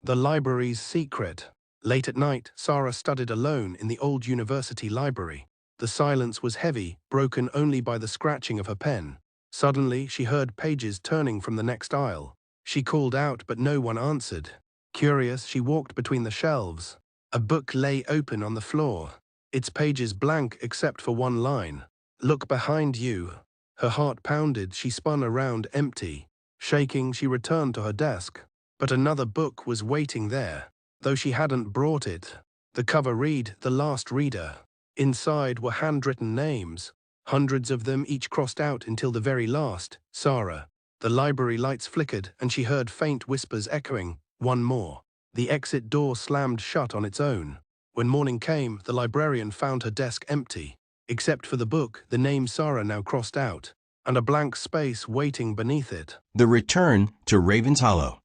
The library's secret. Late at night, Sarah studied alone in the old university library. The silence was heavy, broken only by the scratching of her pen. Suddenly, she heard pages turning from the next aisle. She called out, but no one answered. Curious, she walked between the shelves. A book lay open on the floor, its pages blank except for one line. "Look behind you." Her heart pounded, she spun around empty. Shaking, she returned to her desk. But another book was waiting there, though she hadn't brought it. The cover read, "The Last Reader." Inside were handwritten names, hundreds of them, each crossed out until the very last, Sarah. The library lights flickered, and she heard faint whispers echoing, "One more." The exit door slammed shut on its own. When morning came, the librarian found her desk empty. Except for the book, the name Sarah now crossed out, and a blank space waiting beneath it. The return to Raven's Hollow.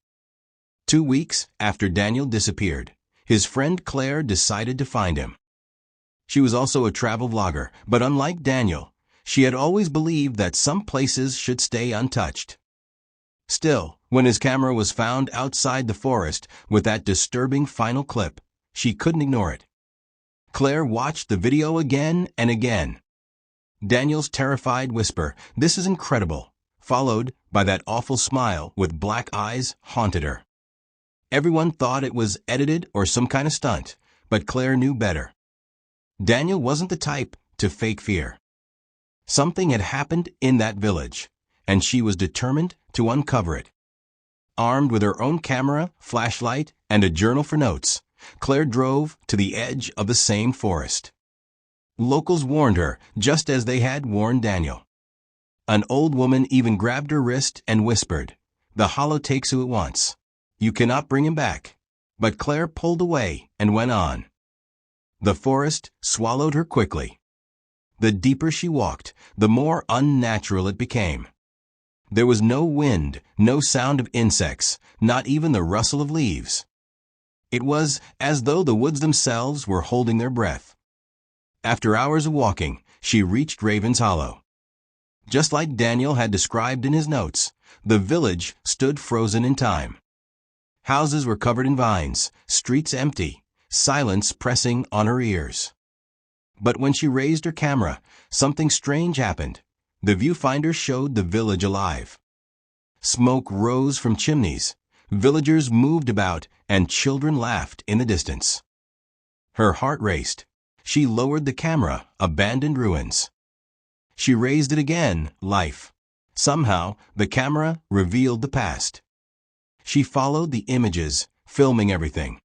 2 weeks after Daniel disappeared, his friend Claire decided to find him. She was also a travel vlogger, but unlike Daniel, she had always believed that some places should stay untouched. Still, when his camera was found outside the forest with that disturbing final clip, she couldn't ignore it. Claire watched the video again and again. Daniel's terrified whisper, "This is incredible," followed by that awful smile with black eyes, haunted her. Everyone thought it was edited or some kind of stunt, but Claire knew better. Daniel wasn't the type to fake fear. Something had happened in that village, and she was determined to uncover it. Armed with her own camera, flashlight, and a journal for notes, Claire drove to the edge of the same forest. Locals warned her, just as they had warned Daniel. An old woman even grabbed her wrist and whispered, "The Hollow takes who it wants. You cannot bring him back." But Claire pulled away and went on. The forest swallowed her quickly. The deeper she walked, the more unnatural it became. There was no wind, no sound of insects, not even the rustle of leaves. It was as though the woods themselves were holding their breath. After hours of walking, she reached Raven's Hollow. Just like Daniel had described in his notes, the village stood frozen in time. Houses were covered in vines, streets empty, silence pressing on her ears. But when she raised her camera, something strange happened. The viewfinder showed the village alive. Smoke rose from chimneys, villagers moved about, and children laughed in the distance. Her heart raced. She lowered the camera, abandoned ruins. She raised it again, life. Somehow, the camera revealed the past. She followed the images, filming everything.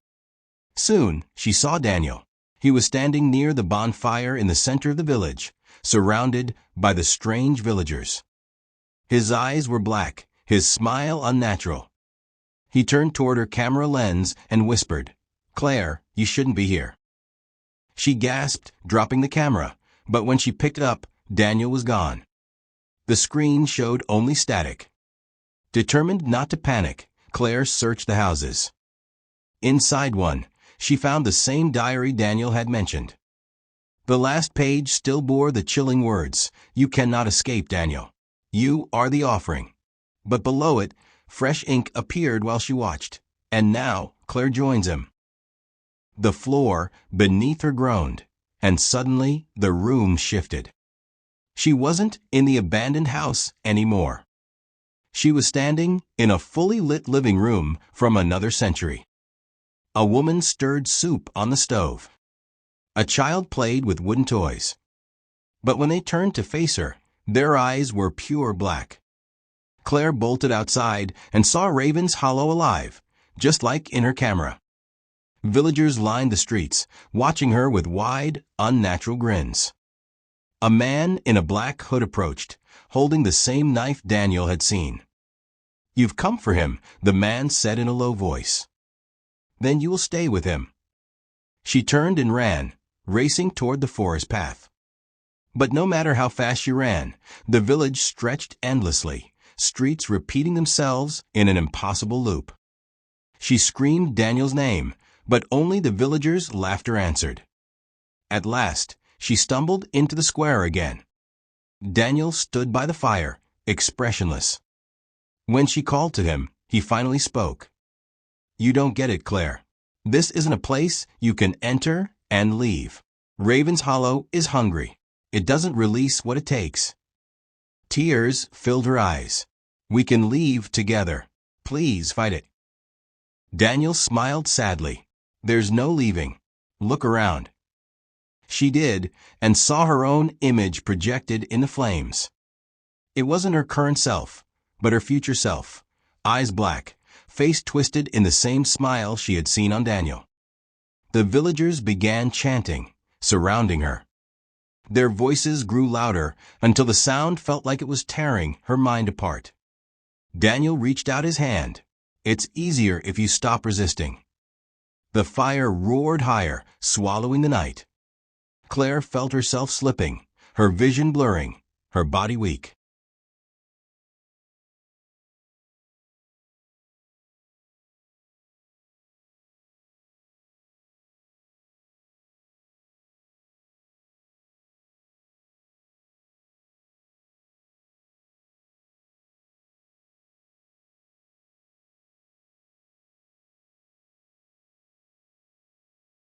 Soon, she saw Daniel. He was standing near the bonfire in the center of the village, surrounded by the strange villagers. His eyes were black, his smile unnatural. He turned toward her camera lens and whispered, "Claire, you shouldn't be here." She gasped, dropping the camera, but when she picked it up, Daniel was gone. The screen showed only static. Determined not to panic, Claire searched the houses. Inside one, she found the same diary Daniel had mentioned. The last page still bore the chilling words, "You cannot escape, Daniel. You are the offering." But below it, fresh ink appeared while she watched, and now Claire joins him. The floor beneath her groaned, and suddenly the room shifted. She wasn't in the abandoned house anymore. She was standing in a fully lit living room from another century. A woman stirred soup on the stove. A child played with wooden toys. But when they turned to face her, their eyes were pure black. Claire bolted outside and saw Raven's Hollow alive, just like in her camera. Villagers lined the streets, watching her with wide, unnatural grins. A man in a black hood approached, holding the same knife Daniel had seen. "You've come for him," the man said in a low voice. "Then you will stay with him." She turned and ran, racing toward the forest path. But no matter how fast she ran, the village stretched endlessly, streets repeating themselves in an impossible loop. She screamed Daniel's name, but only the villagers' laughter answered. At last, she stumbled into the square again. Daniel stood by the fire, expressionless. When she called to him, he finally spoke. You don't get it, Claire. This isn't a place you can enter and leave. Raven's Hollow is hungry. It doesn't release what it takes. Tears filled her eyes. We can leave together. Please fight it. Daniel smiled sadly. There's no leaving. Look around. She did, and saw her own image projected in the flames. It wasn't her current self, but her future self. Eyes black, face twisted in the same smile she had seen on Daniel. The villagers began chanting, surrounding her. Their voices grew louder until the sound felt like it was tearing her mind apart. Daniel reached out his hand. It's easier if you stop resisting. The fire roared higher, swallowing the night. Claire felt herself slipping, her vision blurring, her body weak.